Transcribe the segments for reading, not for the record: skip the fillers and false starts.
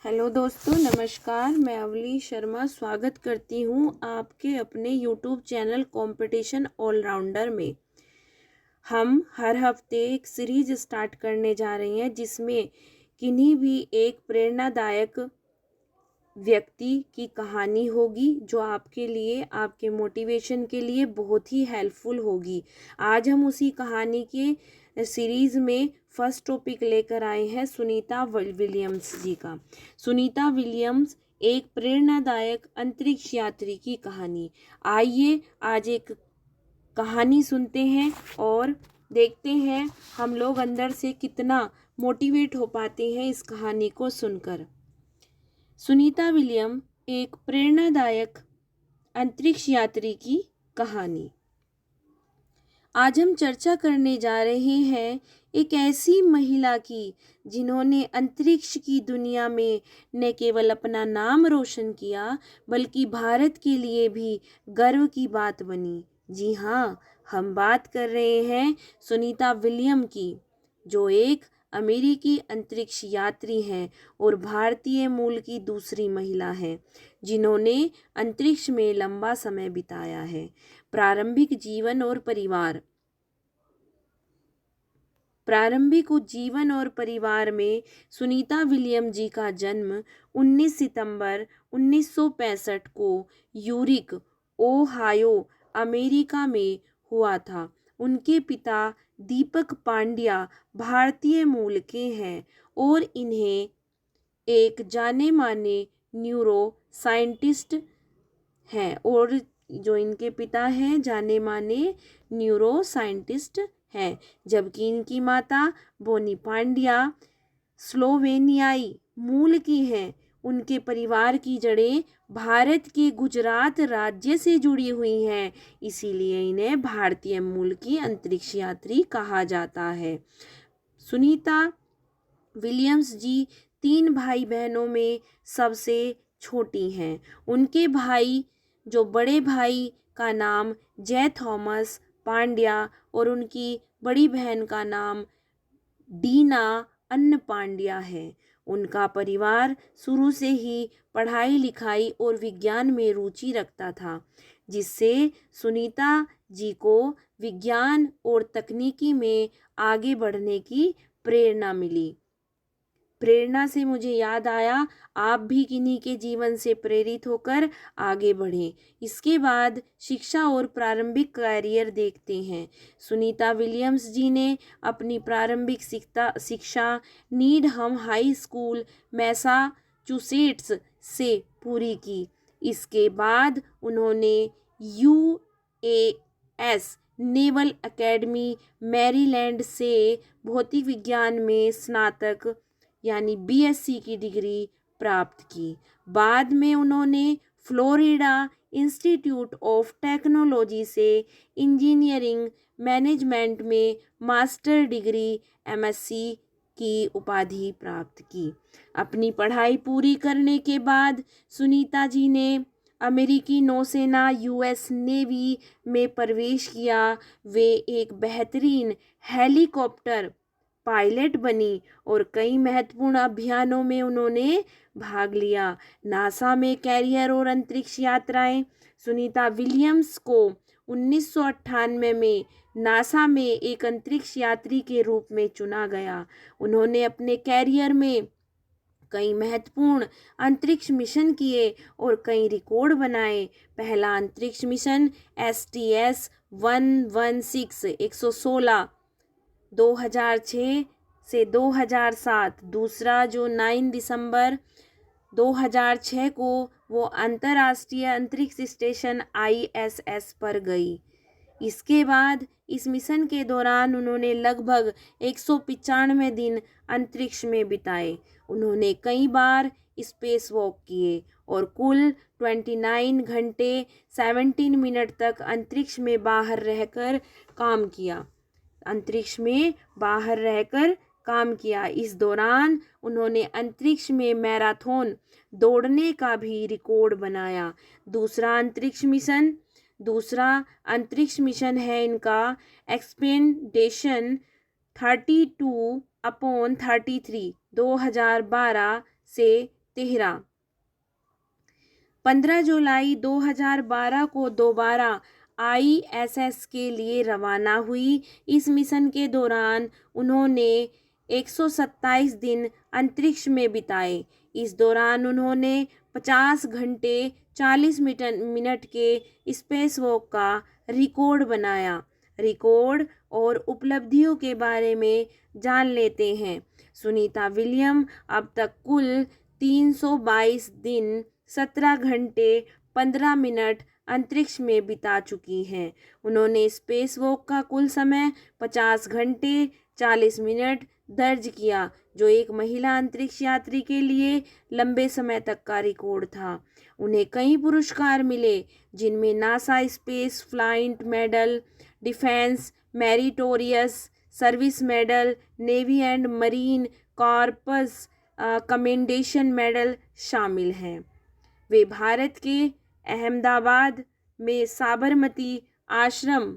Hello दोस्तों, नमस्कार। मैं अवली शर्मा स्वागत करती हूँ आपके अपने यूट्यूब चैनल कंपटीशन ऑलराउंडर में। हम हर हफ्ते एक सीरीज स्टार्ट करने जा रहे हैं जिसमें किन्हीं भी एक प्रेरणादायक व्यक्ति की कहानी होगी जो आपके लिए, आपके मोटिवेशन के लिए बहुत ही हेल्पफुल होगी। आज हम उसी कहानी के सीरीज़ में फर्स्ट टॉपिक लेकर आए हैं सुनीता विलियम्स जी का। सुनीता विलियम्स एक प्रेरणादायक अंतरिक्ष यात्री की कहानी। आइए आज एक कहानी सुनते हैं और देखते हैं हम लोग अंदर से कितना मोटिवेट हो पाते हैं इस कहानी को सुनकर। सुनीता विलियम एक प्रेरणादायक अंतरिक्ष यात्री की कहानी। आज हम चर्चा करने जा रहे हैं एक ऐसी महिला की जिन्होंने अंतरिक्ष की दुनिया में न केवल अपना नाम रोशन किया बल्कि भारत के लिए भी गर्व की बात बनी। जी हाँ, हम बात कर रहे हैं सुनीता विलियम की, जो एक अमेरिकी अंतरिक्ष यात्री हैं और भारतीय मूल की दूसरी महिला हैं जिन्होंने अंतरिक्ष में लंबा समय बिताया है। प्रारंभिक जीवन और परिवार में सुनीता विलियम जी का जन्म 19 सितंबर 1965 को यूरिक, ओहायो, अमेरिका में हुआ था। उनके पिता दीपक पांड्या भारतीय मूल के हैं और इन्हें एक जाने माने न्यूरो साइंटिस्ट हैं और जो इनके पिता हैं जाने माने न्यूरो साइंटिस्ट हैं, जबकि इनकी माता बोनी पांड्या स्लोवेनियाई मूल की हैं। उनके परिवार की जड़ें भारत के गुजरात राज्य से जुड़ी हुई हैं, इसीलिए इन्हें भारतीय मूल की अंतरिक्ष यात्री कहा जाता है। सुनीता विलियम्स जी 3 भाई बहनों में सबसे छोटी हैं। उनके भाई, जो बड़े भाई का नाम जय थॉमस पांड्या और उनकी बड़ी बहन का नाम डीना अन्ना पांड्या है। उनका परिवार शुरू से ही पढ़ाई लिखाई और विज्ञान में रुचि रखता था, जिससे सुनीता जी को विज्ञान और तकनीकी में आगे बढ़ने की प्रेरणा मिली। प्रेरणा से मुझे याद आया, आप भी किन्हीं के जीवन से प्रेरित होकर आगे बढ़ें। इसके बाद शिक्षा और प्रारंभिक कैरियर देखते हैं। सुनीता विलियम्स जी ने अपनी प्रारंभिक शिक्षा नीडहम हाई स्कूल मैसाचुसेट्स से पूरी की। इसके बाद उन्होंने यूएस नेवल एकेडमी मैरीलैंड से भौतिक विज्ञान में स्नातक यानी बीएससी की डिग्री प्राप्त की। बाद में उन्होंने फ्लोरिडा इंस्टीट्यूट ऑफ टेक्नोलॉजी से इंजीनियरिंग मैनेजमेंट में मास्टर डिग्री एमएससी की उपाधि प्राप्त की। अपनी पढ़ाई पूरी करने के बाद सुनीता जी ने अमेरिकी नौसेना यूएस नेवी में प्रवेश किया। वे एक बेहतरीन हेलीकॉप्टर पायलट बनी और कई महत्वपूर्ण अभियानों में उन्होंने भाग लिया। नासा में कैरियर और अंतरिक्ष यात्राएं। सुनीता विलियम्स को 1998 में नासा में एक अंतरिक्ष यात्री के रूप में चुना गया। उन्होंने अपने कैरियर में कई महत्वपूर्ण अंतरिक्ष मिशन किए और कई रिकॉर्ड बनाए। पहला अंतरिक्ष मिशन STS-116 116 2006 से 2007, दूसरा जो 9 दिसंबर 2006 को वो अंतर्राष्ट्रीय अंतरिक्ष स्टेशन ISS पर गई। इसके बाद इस मिशन के दौरान उन्होंने लगभग 195 दिन अंतरिक्ष में बिताए। उन्होंने कई बार स्पेस वॉक किए और कुल 29 घंटे 17 मिनट तक अंतरिक्ष में बाहर रहकर काम किया। इस दौरान उन्होंने अंतरिक्ष में मैराथन दौड़ने का भी रिकॉर्ड बनाया। दूसरा अंतरिक्ष मिशन है इनका एक्सपेडिशन 32/33 2012 से तेहरा। 15 जुलाई 2012 को दोबारा ISS के लिए रवाना हुई। इस मिशन के दौरान उन्होंने 127 दिन अंतरिक्ष में बिताए। इस दौरान उन्होंने 50 घंटे 40 मिनट के स्पेस वॉक का रिकॉर्ड बनाया। रिकॉर्ड और उपलब्धियों के बारे में जान लेते हैं। सुनीता विलियम अब तक कुल 322 दिन 17 घंटे 15 मिनट अंतरिक्ष में बिता चुकी हैं। उन्होंने स्पेस वॉक का कुल समय 50 घंटे 40 मिनट दर्ज किया, जो एक महिला अंतरिक्ष यात्री के लिए लंबे समय तक का रिकॉर्ड था। उन्हें कई पुरस्कार मिले, जिनमें NASA space flight medal, defence meritorious service medal, navy and marine corps commendation medal शामिल हैं। वे भारत के अहमदाबाद में साबरमती आश्रम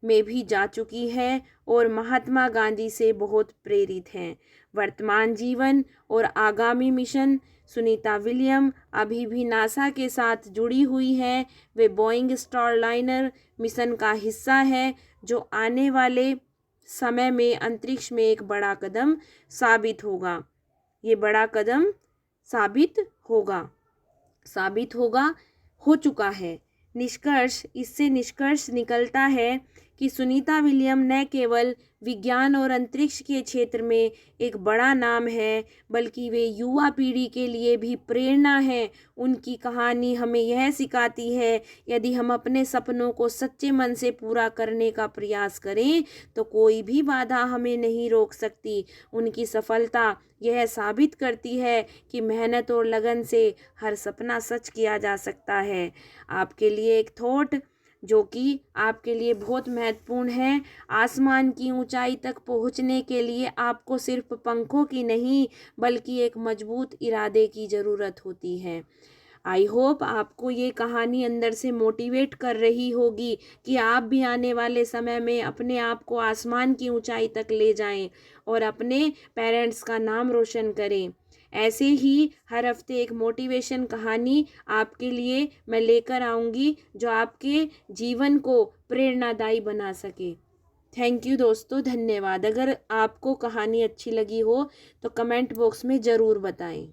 में भी जा चुकी हैं और महात्मा गांधी से बहुत प्रेरित हैं। वर्तमान जीवन और आगामी मिशन। सुनीता विलियम अभी भी नासा के साथ जुड़ी हुई हैं। वे बोइंग स्टारलाइनर मिशन का हिस्सा है, जो आने वाले समय में अंतरिक्ष में एक बड़ा कदम साबित होगा। ये बड़ा कदम साबित होगा हो चुका है। इससे निष्कर्ष निकलता है कि सुनीता विलियम न केवल विज्ञान और अंतरिक्ष के क्षेत्र में एक बड़ा नाम है, बल्कि वे युवा पीढ़ी के लिए भी प्रेरणा है। उनकी कहानी हमें यह सिखाती है, यदि हम अपने सपनों को सच्चे मन से पूरा करने का प्रयास करें तो कोई भी बाधा हमें नहीं रोक सकती। उनकी सफलता यह साबित करती है कि मेहनत और लगन से हर सपना सच किया जा सकता है। आपके लिए एक थॉट जो कि आपके लिए बहुत महत्वपूर्ण है। आसमान की ऊंचाई तक पहुंचने के लिए आपको सिर्फ पंखों की नहीं, बल्कि एक मजबूत इरादे की ज़रूरत होती है। आई होप आपको ये कहानी अंदर से मोटिवेट कर रही होगी कि आप भी आने वाले समय में अपने आप को आसमान की ऊंचाई तक ले जाएं और अपने पेरेंट्स का नाम रोशन करें। ऐसे ही हर हफ्ते एक मोटिवेशन कहानी आपके लिए मैं लेकर आऊँगी, जो आपके जीवन को प्रेरणादायी बना सके। थैंक यू दोस्तों, धन्यवाद। अगर आपको कहानी अच्छी लगी हो तो कमेंट बॉक्स में ज़रूर बताएं।